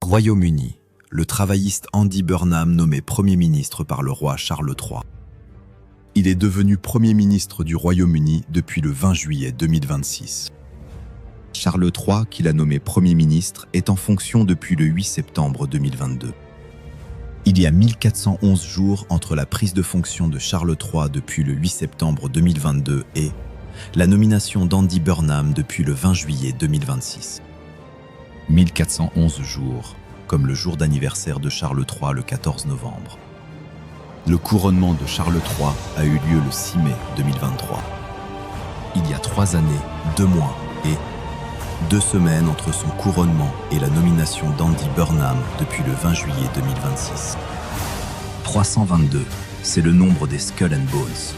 Royaume-Uni, le travailliste Andy Burnham nommé Premier ministre par le roi Charles III. Il est devenu Premier ministre du Royaume-Uni depuis le 20 juillet 2026. Charles III, qui l'a nommé Premier ministre, est en fonction depuis le 8 septembre 2022. Il y a 1411 jours entre la prise de fonction de Charles III depuis le 8 septembre 2022 et la nomination d'Andy Burnham depuis le 20 juillet 2026. 1411 jours, comme le jour d'anniversaire de Charles III le 14 novembre. Le couronnement de Charles III a eu lieu le 6 mai 2023. Il y a 3 années, 2 mois et 2 semaines entre son couronnement et la nomination d'Andy Burnham depuis le 20 juillet 2026. 322, c'est le nombre des Skull and Bones.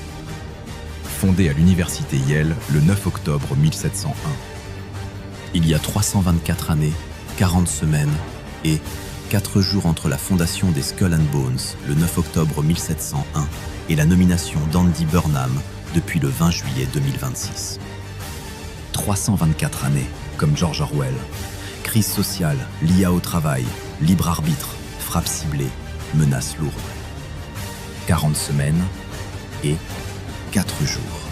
Fondé à l'université Yale le 9 octobre 1701. Il y a 324 années, 40 semaines et 4 jours entre la fondation des Skull and Bones le 9 octobre 1701 et la nomination d'Andy Burnham depuis le 20 juillet 2026. 324 années, comme George Orwell. Crise sociale, l'IA au travail, libre arbitre, frappe ciblée, menace lourde. 40 semaines et 4 jours.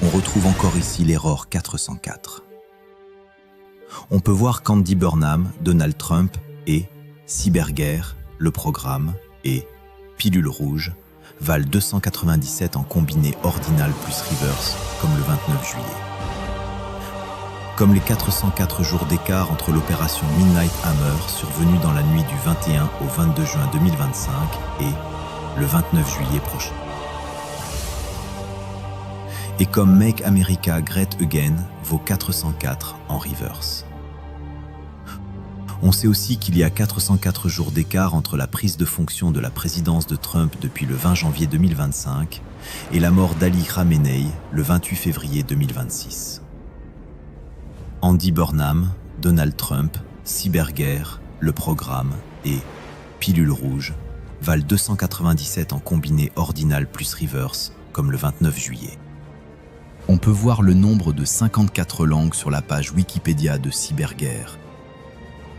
On retrouve encore ici l'erreur 404. On peut voir qu'Andy Burnham, Donald Trump et Cyberguerre, le programme, et Pilule rouge valent 297 en combiné ordinal plus reverse, comme le 29 juillet. Comme les 404 jours d'écart entre l'opération Midnight Hammer survenue dans la nuit du 21 au 22 juin 2025 et le 29 juillet prochain. Et comme Make America Great Again vaut 404 en reverse. On sait aussi qu'il y a 404 jours d'écart entre la prise de fonction de la présidence de Trump depuis le 20 janvier 2025 et la mort d'Ali Khamenei le 28 février 2026. Andy Burnham, Donald Trump, Cyberguerre, le programme et Pilule rouge valent 297 en combiné ordinal plus reverse, comme le 29 juillet. On peut voir le nombre de 54 langues sur la page Wikipédia de Cyberguerre.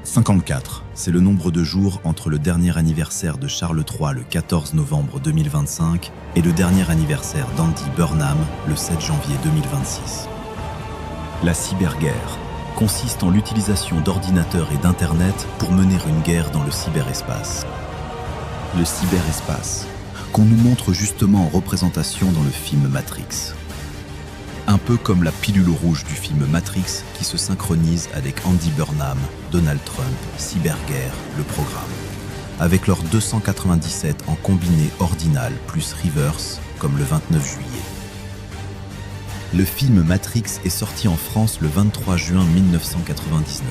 54, c'est le nombre de jours entre le dernier anniversaire de Charles III le 14 novembre 2025 et le dernier anniversaire d'Andy Burnham le 7 janvier 2026. La cyberguerre consiste en l'utilisation d'ordinateurs et d'Internet pour mener une guerre dans le cyberespace. Le cyberespace, qu'on nous montre justement en représentation dans le film Matrix. Un peu comme la pilule rouge du film Matrix qui se synchronise avec Andy Burnham, Donald Trump, Cyberguerre, le programme. Avec leurs 297 en combiné ordinal plus reverse, comme le 29 juillet. Le film Matrix est sorti en France le 23 juin 1999.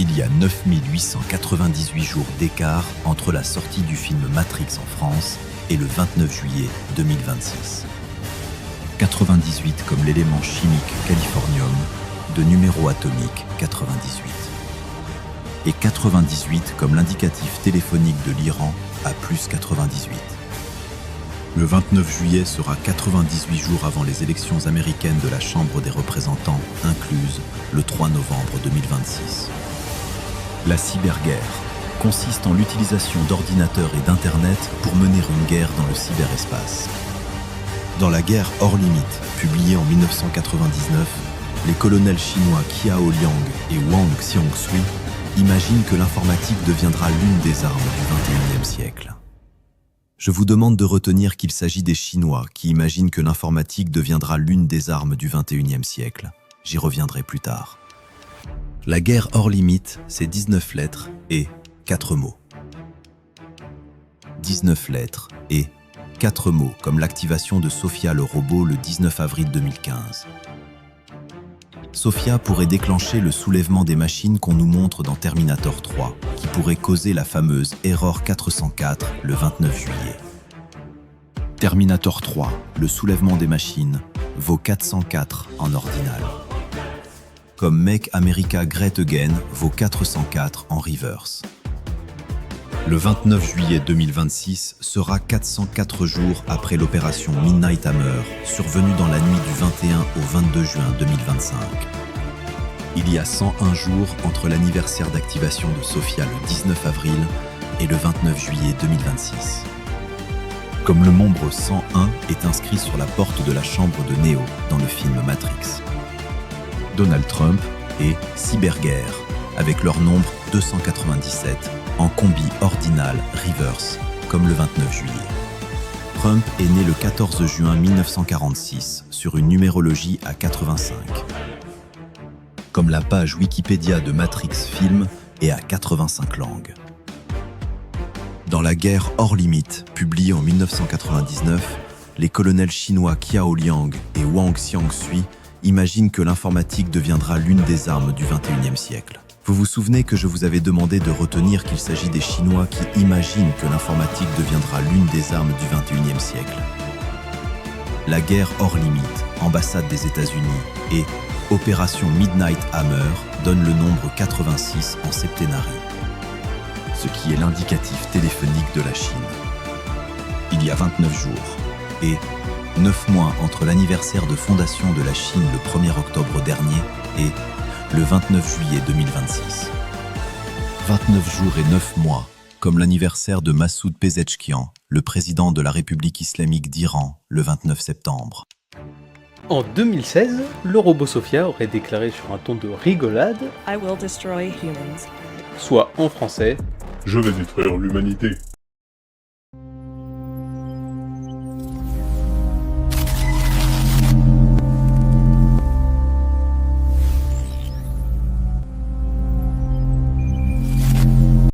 Il y a 9898 jours d'écart entre la sortie du film Matrix en France et le 29 juillet 2026. 98 comme l'élément chimique californium, de numéro atomique 98. Et 98 comme l'indicatif téléphonique de l'Iran à plus 98. Le 29 juillet sera 98 jours avant les élections américaines de la Chambre des représentants, incluses le 3 novembre 2026. La cyberguerre consiste en l'utilisation d'ordinateurs et d'Internet pour mener une guerre dans le cyberespace. Dans la guerre hors limite, publiée en 1999, les colonels chinois Qiao Liang et Wang Xiangshui imaginent que l'informatique deviendra l'une des armes du XXIe siècle. Je vous demande de retenir qu'il s'agit des Chinois qui imaginent que l'informatique deviendra l'une des armes du XXIe siècle. J'y reviendrai plus tard. La guerre hors limite, c'est 19 lettres et 4 mots. 19 lettres et 4 mots, comme l'activation de Sophia le robot le 19 avril 2015. Sophia pourrait déclencher le soulèvement des machines qu'on nous montre dans Terminator 3, qui pourrait causer la fameuse Error 404 le 29 juillet. Terminator 3, le soulèvement des machines, vaut 404 en ordinal. Comme Make America Great Again vaut 404 en reverse. Le 29 juillet 2026 sera 404 jours après l'opération Midnight Hammer, survenue dans la nuit du 21 au 22 juin 2025. Il y a 101 jours entre l'anniversaire d'activation de Sophia le 19 avril et le 29 juillet 2026. Comme le nombre 101 est inscrit sur la porte de la chambre de Neo dans le film Matrix. Donald Trump et Cyberguerre, avec leur nombre 297, en combi ordinal reverse, comme le 29 juillet. Trump est né le 14 juin 1946 sur une numérologie à 85. Comme la page Wikipédia de Matrix Film est à 85 langues. Dans La guerre hors limite, publiée en 1999, les colonels chinois Qiao Liang et Wang Xiangshui imaginent que l'informatique deviendra l'une des armes du XXIe siècle. Vous vous souvenez que je vous avais demandé de retenir qu'il s'agit des Chinois qui imaginent que l'informatique deviendra l'une des armes du XXIe siècle. La guerre hors limite, ambassade des États-Unis et Opération Midnight Hammer donne le nombre 86 en septénarii, ce qui est l'indicatif téléphonique de la Chine. Il y a 29 jours et 9 mois entre l'anniversaire de fondation de la Chine le 1er octobre dernier et le 29 juillet 2026. 29 jours et 9 mois, comme l'anniversaire de Massoud Pezeshkian, le président de la République islamique d'Iran, le 29 septembre. En 2016, le robot Sophia aurait déclaré sur un ton de rigolade I will destroy humans. soit en français Je vais détruire l'humanité.